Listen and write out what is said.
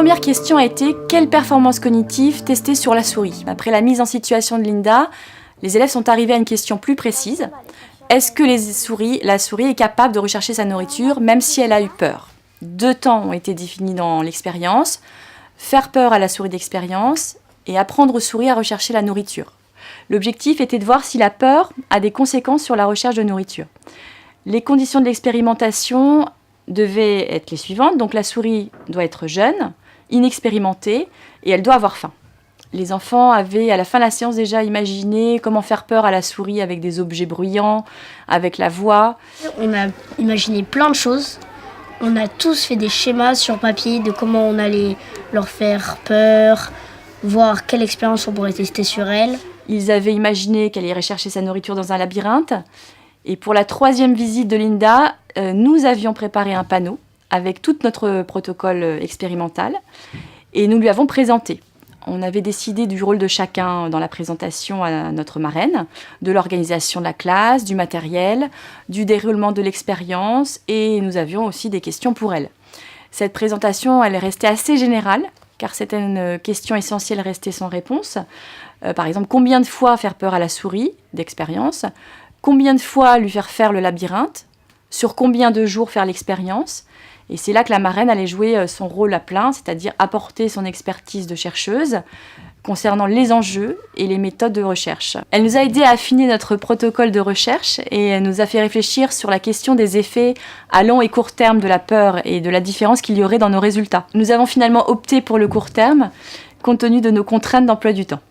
première question a été « Quelle performance cognitive tester sur la souris ?» Après la mise en situation de Linda, les élèves sont arrivés à une question plus précise. Est-ce que la souris est capable de rechercher sa nourriture même si elle a eu peur? 2 temps ont été définis dans l'expérience. Faire peur à la souris d'expérience et apprendre aux souris à rechercher la nourriture. L'objectif était de voir si la peur a des conséquences sur la recherche de nourriture. Les conditions de l'expérimentation devaient être les suivantes. Donc la souris doit être jeune, inexpérimentée et elle doit avoir faim. Les enfants avaient à la fin de la séance déjà imaginé comment faire peur à la souris avec des objets bruyants, avec la voix. On a imaginé plein de choses. On a tous fait des schémas sur papier de comment on allait leur faire peur, voir quelle expérience on pourrait tester sur elle. Ils avaient imaginé qu'elle irait chercher sa nourriture dans un labyrinthe. Et pour la 3e visite de Linda, nous avions préparé un panneau avec tout notre protocole expérimental et nous lui avons présenté. On avait décidé du rôle de chacun dans la présentation à notre marraine, de l'organisation de la classe, du matériel, du déroulement de l'expérience et nous avions aussi des questions pour elle. Cette présentation, elle est restée assez générale car certaines questions essentielles restaient sans réponse. Par exemple, combien de fois faire peur à la souris d'expérience? Combien de fois lui faire le labyrinthe? Sur combien de jours faire l'expérience? Et c'est là que la marraine allait jouer son rôle à plein, c'est-à-dire apporter son expertise de chercheuse concernant les enjeux et les méthodes de recherche. Elle nous a aidé à affiner notre protocole de recherche et elle nous a fait réfléchir sur la question des effets à long et court terme de la peur et de la différence qu'il y aurait dans nos résultats. Nous avons finalement opté pour le court terme, compte tenu de nos contraintes d'emploi du temps.